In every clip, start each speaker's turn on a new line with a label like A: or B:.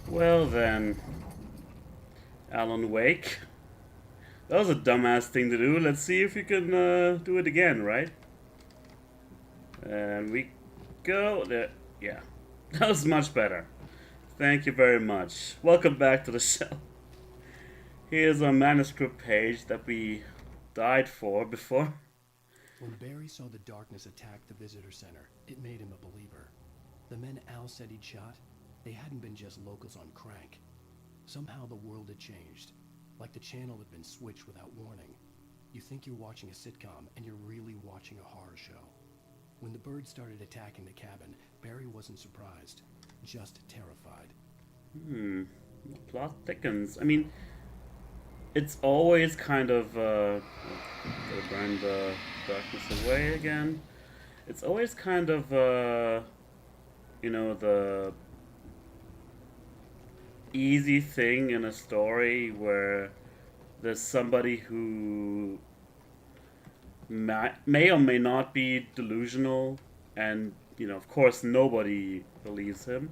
A: Well then, Alan Wake. That was a dumbass thing to do. Let's see if we can do it again, right? And we go there. Yeah, that was much better. Thank you very much. Welcome back to the show. Here's our manuscript page that we died for before.
B: When Barry saw the darkness attack the visitor center, it made him a believer. The men Al said he'd shot, they hadn't been just locals on crank. Somehow the world had changed, like the channel had been switched without warning. You think you're watching a sitcom, and you're really watching a horror show. When the birds started attacking the cabin, Barry wasn't surprised, just terrified.
A: The plot thickens. I mean, it's always kind of gotta burn the darkness away again. It's always kind of you know, the easy thing in a story where there's somebody who may or may not be delusional, and you know, of course, nobody believes him.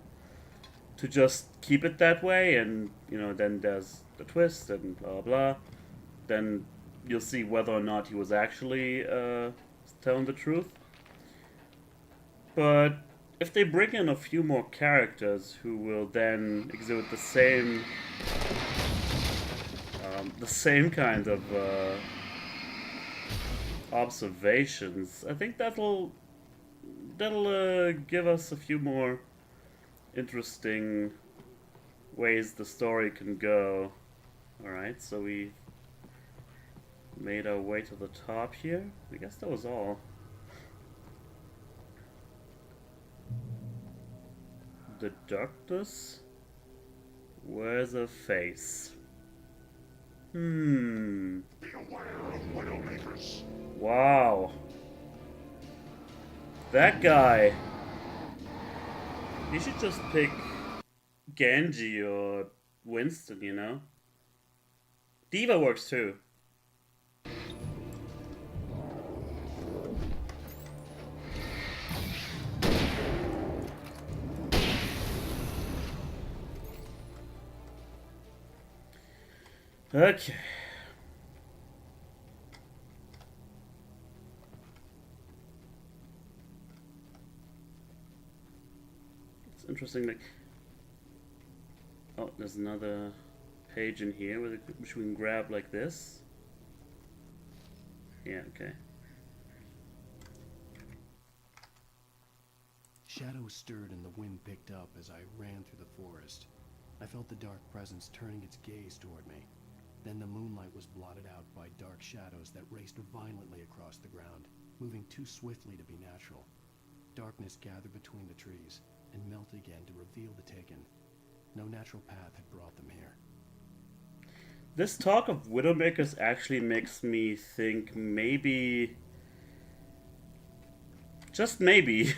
A: To just keep it that way, and you know, then there's the twist and blah blah. Then you'll see whether or not he was actually telling the truth. But if they bring in a few more characters who will then exhibit the same kind of observations, I think that'll give us a few more interesting ways the story can go. Alright, so we made our way to the top here. I guess that was all. The darkness? Where's a face?
C: Be aware of Widowmakers.
A: Wow. That guy. You should just pick Genji or Winston, you know? Diva works too. Okay. It's interesting, like... Oh, there's another page in here which we can grab like this. Yeah, okay.
B: Shadows stirred and the wind picked up as I ran through the forest. I felt the dark presence turning its gaze toward me. Then the moonlight was blotted out by dark shadows that raced violently across the ground, moving too swiftly to be natural. Darkness gathered between the trees and melted again to reveal the Taken. No natural path had brought them here.
A: This talk of Widowmakers actually makes me think maybe, just maybe,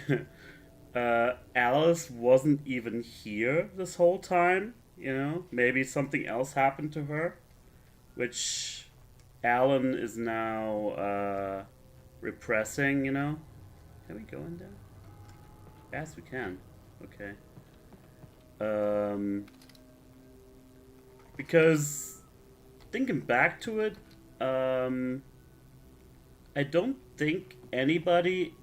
A: Alice wasn't even here this whole time, you know? Maybe something else happened to her, which Alan is now repressing, you know? Can we go in there? Yes, we can. Okay. Because thinking back to it, I don't think anybody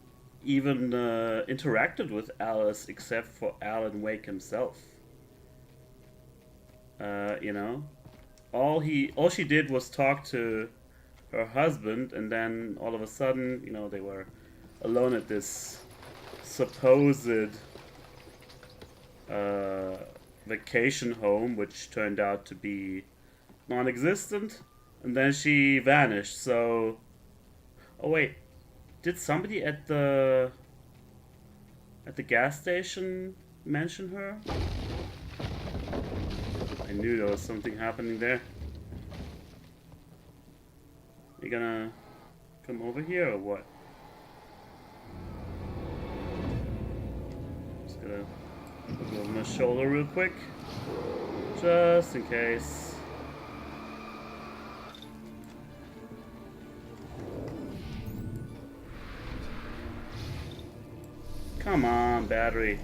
A: even interacted with Alice except for Alan Wake himself. You know, all she did was talk to her husband, and then all of a sudden, you know, they were alone at this supposed vacation home, which turned out to be non-existent, and then she vanished. So, oh wait, did somebody at the gas station mention her? I knew there was something happening there. You gonna come over here or what? Just gonna look over my shoulder real quick, just in case. Come on, battery.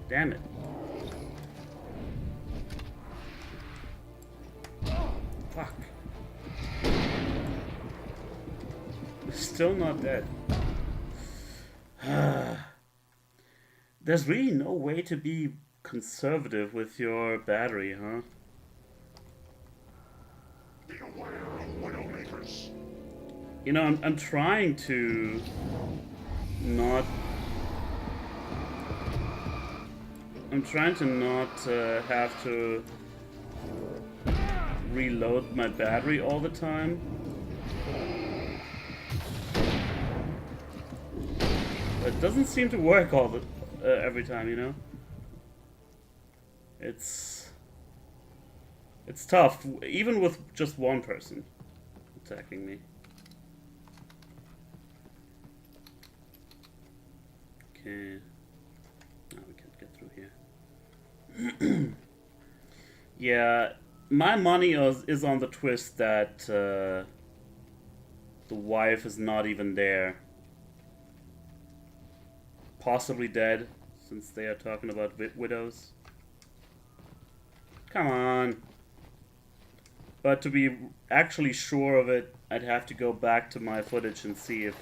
A: Damn it. Fuck. Still not dead. There's really no way to be conservative with your battery, huh?
C: Be aware of Widowmakers.
A: You know, I'm trying to not... I'm trying to not have to reload my battery all the time. But it doesn't seem to work all the every time, you know? It's tough, even with just one person attacking me. Okay. Now we can't get through here. Yeah, my money is on the twist that the wife is not even there. Possibly dead, since they are talking about widows. Come on. But to be actually sure of it, I'd have to go back to my footage and see if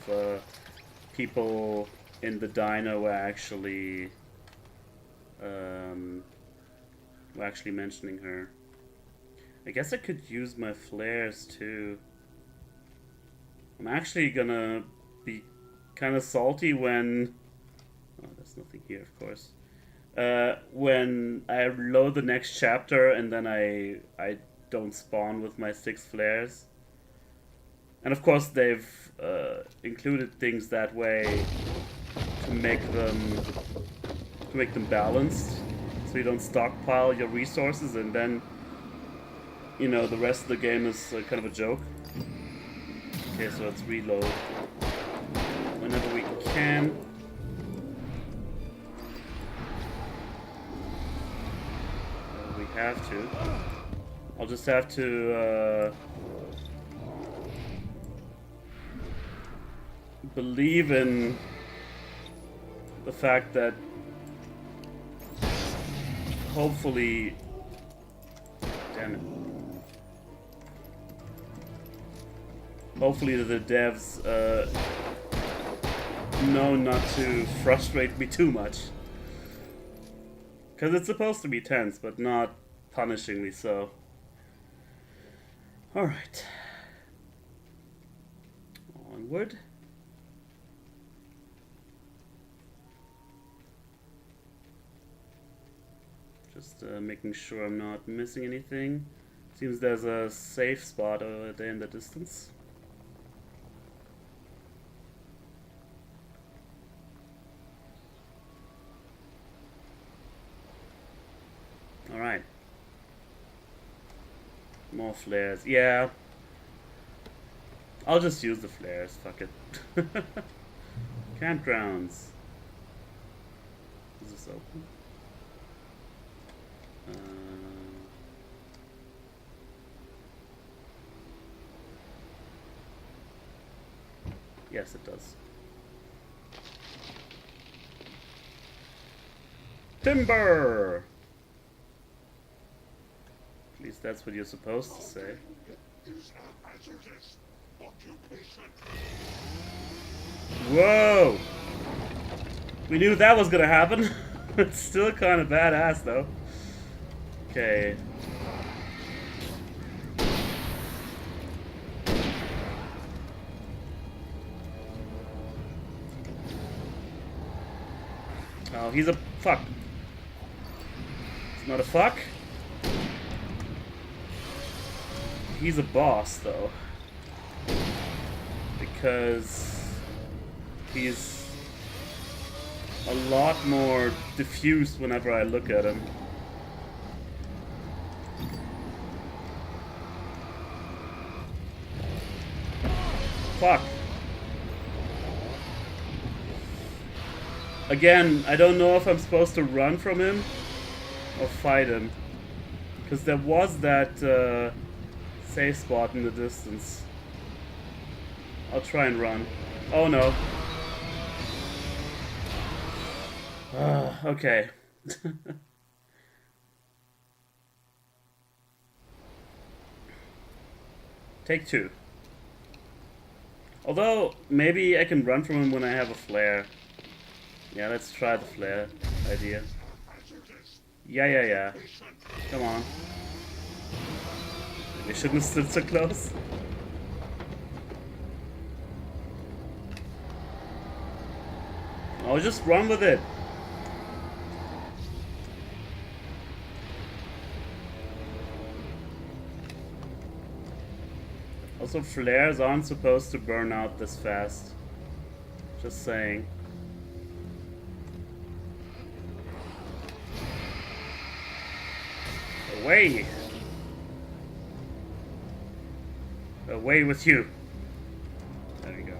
A: people in the diner were actually mentioning her. I guess I could use my flares too. I'm actually gonna be kind of salty when... Oh, there's nothing here, of course. When I load the next chapter and then I don't spawn with my 6 flares. And of course they've included things that way to make them balanced, so you don't stockpile your resources and then, you know, the rest of the game is kind of a joke. Okay, so let's reload whenever we can. We have to. I'll just have to believe in the fact that hopefully... Damn it. Hopefully the devs know not to frustrate me too much. Because it's supposed to be tense, but not punishingly so. Alright. Onward. Just making sure I'm not missing anything. Seems there's a safe spot over there in the distance. Alright. More flares. Yeah. I'll just use the flares. Fuck it. Campgrounds. Is this open? Yes, it does. Timber! At least that's what you're supposed to say. Whoa! We knew that was gonna happen. It's still kind of badass, though. Okay. Oh, he's a fuck. It's not a fuck. He's a boss, though. Because he's a lot more diffused whenever I look at him. Fuck. Again, I don't know if I'm supposed to run from him or fight him. Because there was that safe spot in the distance. I'll try and run. Oh no. Okay. Take 2. Although, maybe I can run from him when I have a flare. Yeah, let's try the flare idea. Yeah. Come on. We shouldn't have stood so close. I'll just run with it. Also, flares aren't supposed to burn out this fast. Just saying. Away! Away with you! There we go.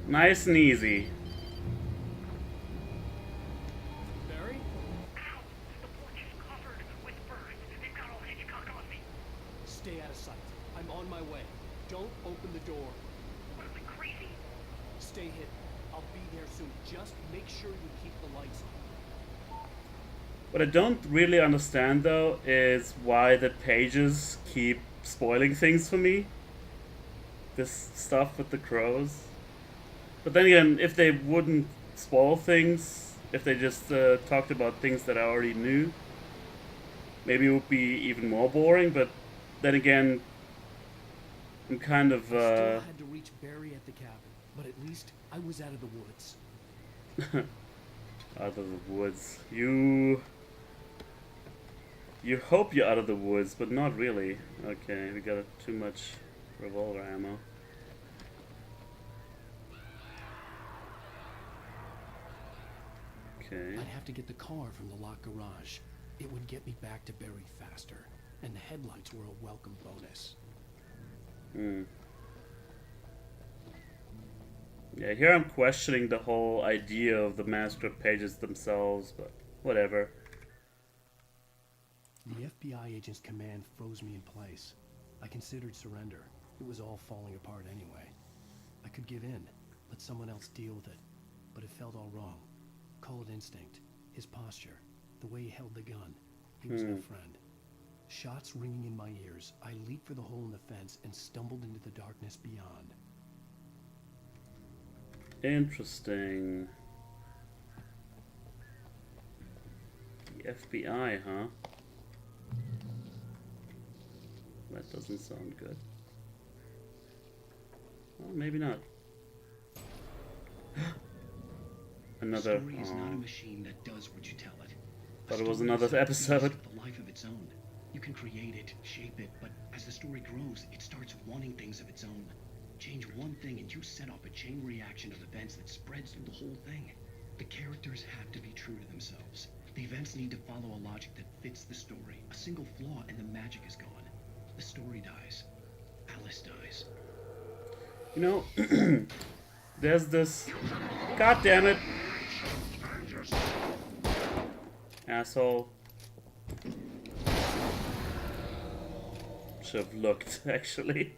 A: Nice and easy.
B: Barry?
D: Ow! The porch is covered with birds. They've got all Hitchcock on me.
B: Stay out of sight. I'm on my way. Don't open the door.
D: What am I, crazy?
B: Stay hidden. I'll be there soon. Just make sure you keep the lights on.
A: What I don't really understand though is why the pages keep spoiling things for me. This stuff with the crows. But then again, if they wouldn't spoil things, if they just talked about things that I already knew, maybe it would be even more boring. But then again, I'm kind of
B: Still had to reach Barry at the cabin, but at least I was out of the woods.
A: out of the woods. You hope you're out of the woods, but not really. Okay, we got too much revolver ammo. Okay.
B: I'd have to get the car from the locked garage. It would get me back to Barry faster, and the headlights were a welcome bonus.
A: Yeah, here I'm questioning the whole idea of the manuscript pages themselves, but whatever.
B: The FBI agent's command froze me in place. I considered surrender. It was all falling apart anyway. I could give in, let someone else deal with it, but it felt all wrong. Call it instinct, his posture, the way he held the gun. He was no friend. Shots ringing in my ears, I leaped for the hole in the fence and stumbled into the darkness beyond.
A: Interesting. The FBI, huh? That doesn't sound good. Well, maybe not. Another.
E: A story is not a machine that does what you tell it.
A: Thought it was another episode.
E: With a life of its own. You can create it, shape it, but as the story grows, it starts wanting things of its own. Change one thing and you set off a chain reaction of events that spreads through the whole thing. The characters have to be true to themselves. The events need to follow a logic that fits the story. A single flaw and the magic is gone. The story dies. Alice dies.
A: You know, there's this. God damn it! Asshole. Should have looked, actually.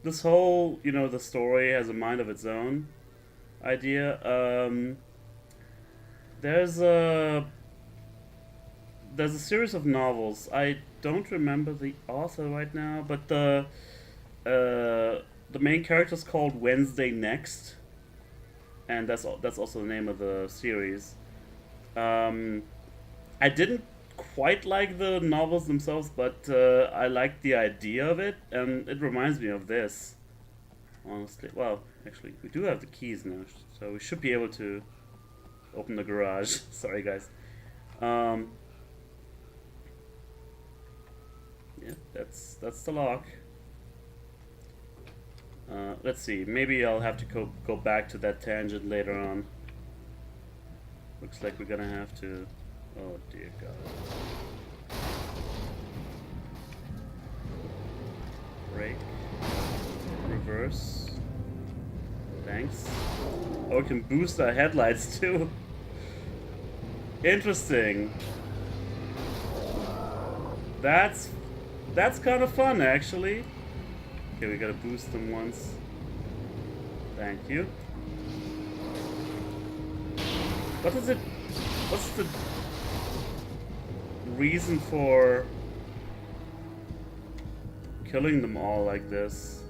A: This whole, you know, the story has a mind of its own idea. There's a series of novels. I don't remember the author right now, but the main character is called Wednesday Next, and that's also the name of the series. I didn't quite like the novels themselves, but I like the idea of it, and it reminds me of this. Honestly, well, actually, we do have the keys now, so we should be able to open the garage. Sorry, guys. Yeah, that's the lock. Let's see. Maybe I'll have to go back to that tangent later on. Looks like we're gonna have to. Oh dear God. Brake. Reverse. Thanks. Oh, it can boost our headlights too. Interesting. That's kind of fun, actually. Okay, we gotta boost them once. Thank you. What is it? What's the... reason for killing them all like this.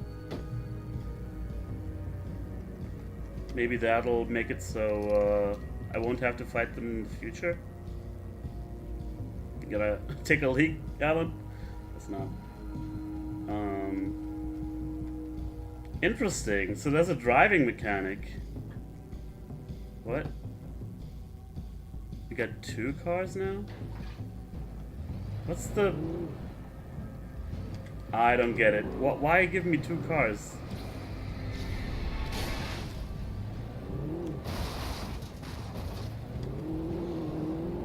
A: Maybe that'll make it so I won't have to fight them in the future. You gonna take a leak, Alan? That's not. Interesting. So there's a driving mechanic. What? We got 2 cars now? What's the... I don't get it. Why give me 2 cars?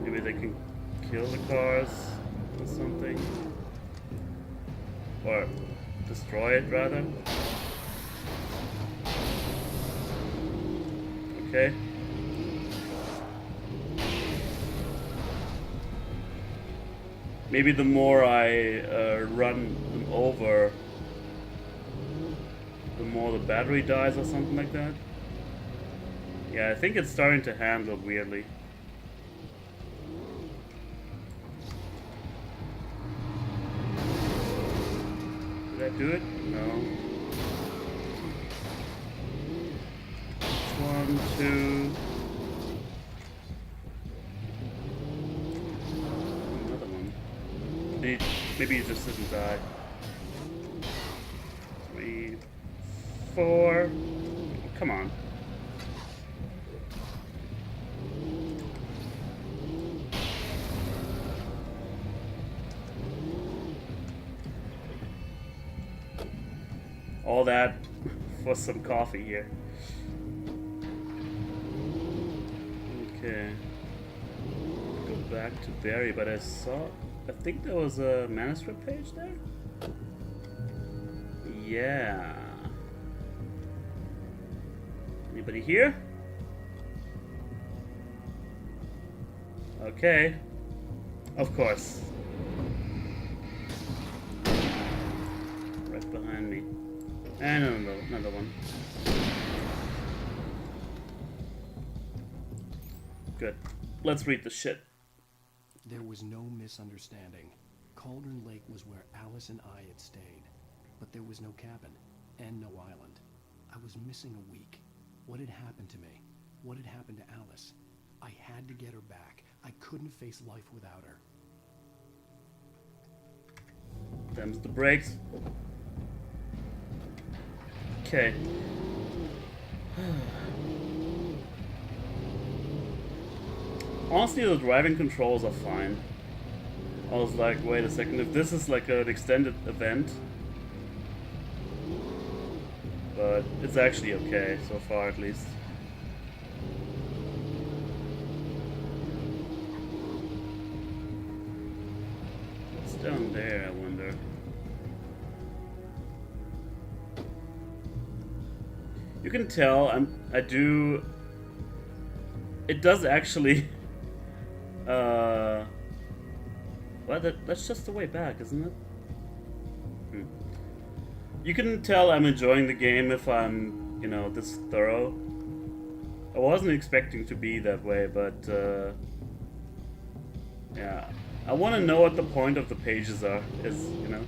A: Maybe they can kill the cars or something. Or destroy it, rather. Okay. Maybe the more I run them over, the more the battery dies or something like that. Yeah, I think it's starting to handle weirdly. Did I do it? No. 1, 2. Another one. Maybe he just didn't die. 3, 4. Come on. All that for some coffee here. Okay. Go back to Barry, but I think there was a manuscript page there? Yeah. Anybody here? Okay. Of course. Right behind me. And another one. Good. Let's read the shit.
B: There was no misunderstanding. Cauldron Lake was where Alice and I had stayed. But there was no cabin, and no island. I was missing a week. What had happened to me? What had happened to Alice? I had to get her back. I couldn't face life without her.
A: Them's the brakes. Okay. Honestly, the driving controls are fine. I was like, wait a second, if this is like an extended event... But it's actually okay, so far at least. What's down there, I wonder? You can tell it does actually well, that's just the way back, isn't it? You can tell I'm enjoying the game if I'm, this thorough. I wasn't expecting to be that way, but yeah. I want to know what the point of the pages are, And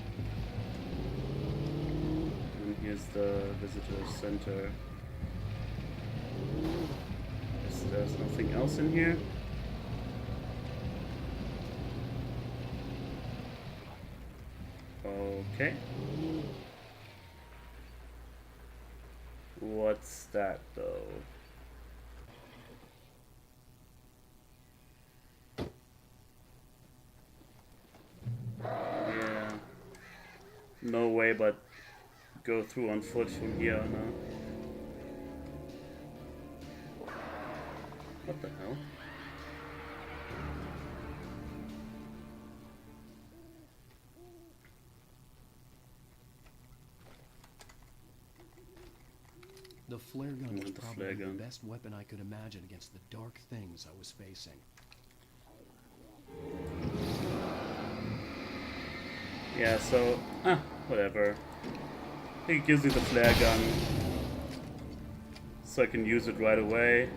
A: here's the visitor center. There's nothing else in here. Okay. What's that, though? Yeah. No way but go through on foot from here on out. What the hell?
B: The flare gun was
A: The
B: probably
A: flare
B: the
A: gun.
B: best weapon I could imagine against the dark things I was facing.
A: Yeah, so, whatever. He gives me the flare gun, so I can use it right away.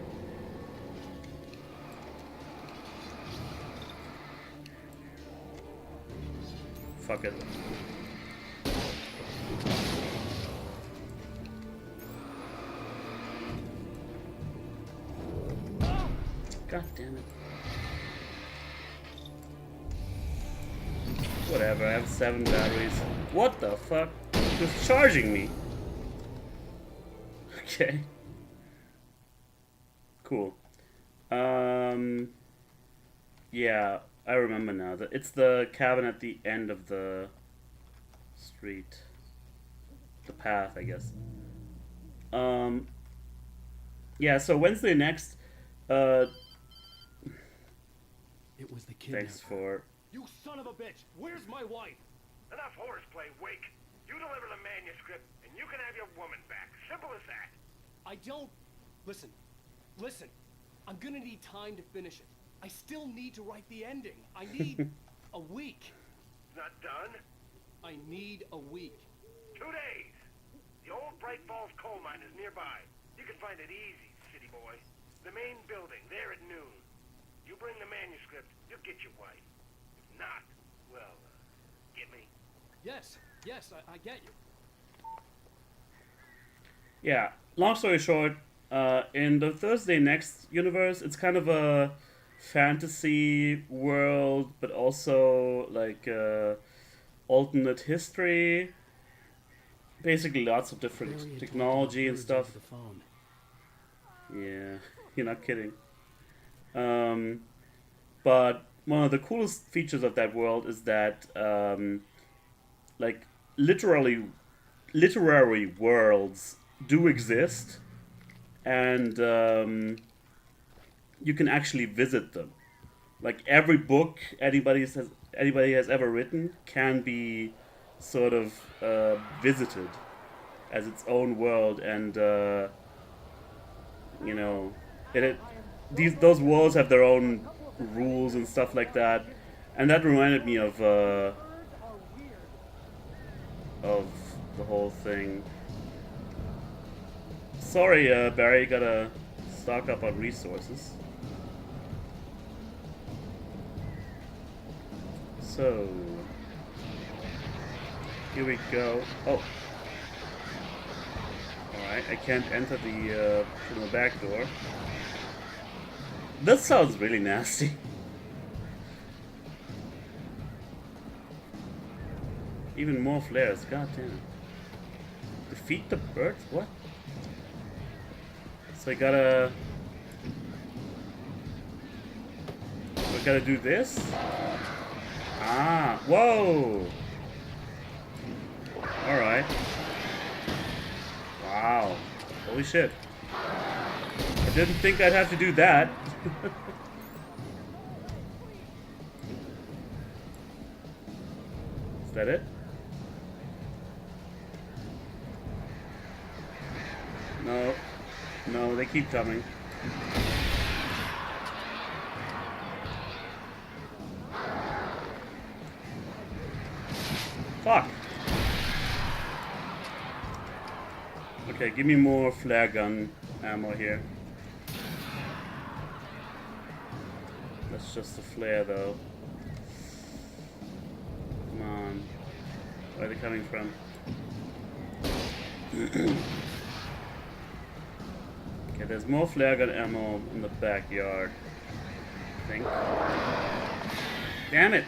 A: fuck it. God damn it. Whatever, I have 7 batteries. What the fuck? It's charging me. Okay. Cool. Yeah, I remember now. It's the cabin at the end of the street. The path, I guess. Yeah, so Wednesday next,
B: It was the kidnapper.
A: thanks for...
F: You son of a bitch! Where's my wife?
C: Enough horseplay, Wake. You deliver the manuscript, and you can have your woman back. Simple as that.
F: I don't... Listen. Listen. I'm gonna need time to finish it. I still need to write the ending. I need a week.
C: Not done?
F: I need a week.
C: 2 days. The old Bright Falls coal mine is nearby. You can find it easy, city boy. The main building, there at noon. You bring the manuscript, you'll get your wife. If not, well, get me?
F: Yes, I get you.
A: Yeah, long story short, in the Thursday Next universe, it's kind of a fantasy world, but also like alternate history. Basically, lots of different
B: Barry had
A: technology
B: told
A: and
B: the
A: stuff.
B: birds over the phone.
A: Yeah, you're not kidding. But one of the coolest features of that world is that, like, literary worlds do exist, and you can actually visit them. Like every book anybody has ever written can be sort of visited as its own world, and you know, those worlds have their own rules and stuff like that, and that reminded me of the whole thing. Sorry, Barry, gotta stock up on resources. So here we go. Oh, all right. I can't enter from the back door. That sounds really nasty. Even more flares. God damn. Defeat the birds? What? So I gotta do this? Ah, whoa! Alright. Wow. Holy shit. I didn't think I'd have to do that. Is that it? No. No, they keep coming. Fuck. Okay, give me more flare gun ammo here. That's just a flare though. Come on. Where are they coming from? Okay, there's more flare gun ammo in the backyard, I think. Damn it!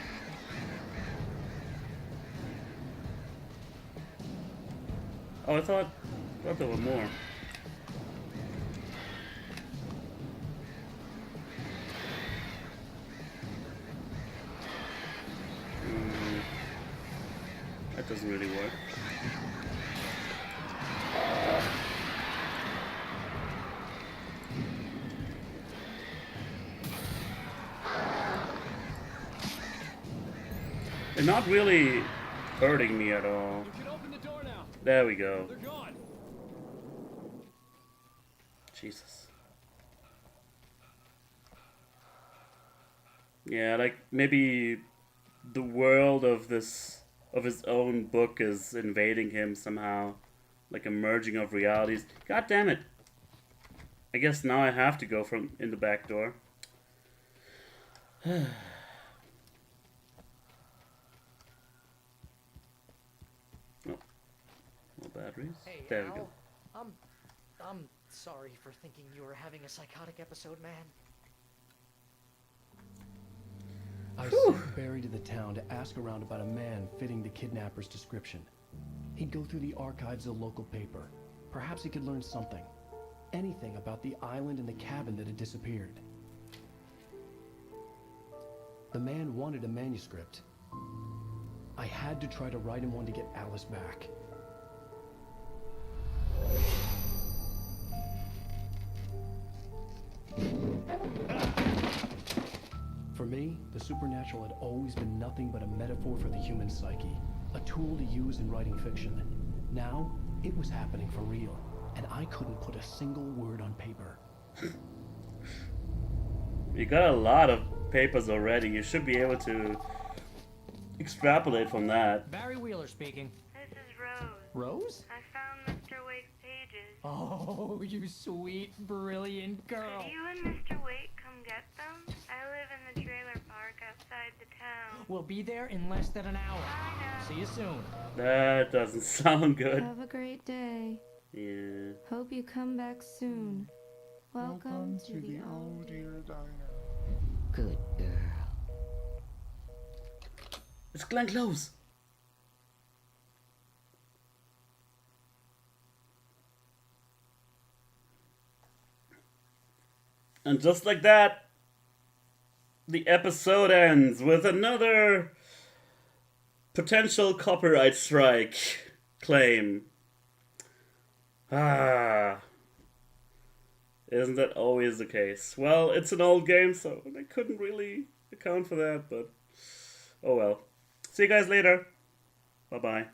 A: Oh, I thought there were more. That doesn't really work. They're not really hurting me at all.
F: You can open the door now.
A: There we go.
F: They're gone.
A: Jesus. Yeah, like maybe the world of his own book is invading him somehow, like a merging of realities. God damn it! I guess now I have to go from in the back door. batteries.
G: Hey,
A: There we go.
G: Al. I'm sorry for thinking you were having a psychotic episode, man.
B: I sent Barry to the town to ask around about a man fitting the kidnapper's description. He'd go through the archives of the local paper. Perhaps he could learn something. Anything about the island and the cabin that had disappeared. The man wanted a manuscript. I had to try to write him one to get Alice back. For me, the supernatural had always been nothing but a metaphor for the human psyche, a tool to use in writing fiction. Now, it was happening for real, and I couldn't put a single word on paper.
A: You got a lot of papers already. You should be able to extrapolate from that.
G: Barry Wheeler speaking.
H: This is Rose.
G: Rose?
H: I found Mr. Wake's pages.
G: Oh, you sweet, brilliant girl.
H: Could you and Mr. Wake come get them? I live in the trailer park outside the town.
G: We'll be there in less than an hour.
H: I know.
G: See you soon.
A: That doesn't sound good.
I: Have a great day.
A: Yeah.
I: Hope you come back soon. Welcome to the old
J: dear diner.
G: Good girl.
A: It's Glenn Close. And just like that, the episode ends with another potential copyright strike claim. Ah. Isn't that always the case? Well, it's an old game, so they couldn't really account for that, but oh well. See you guys later. Bye-bye.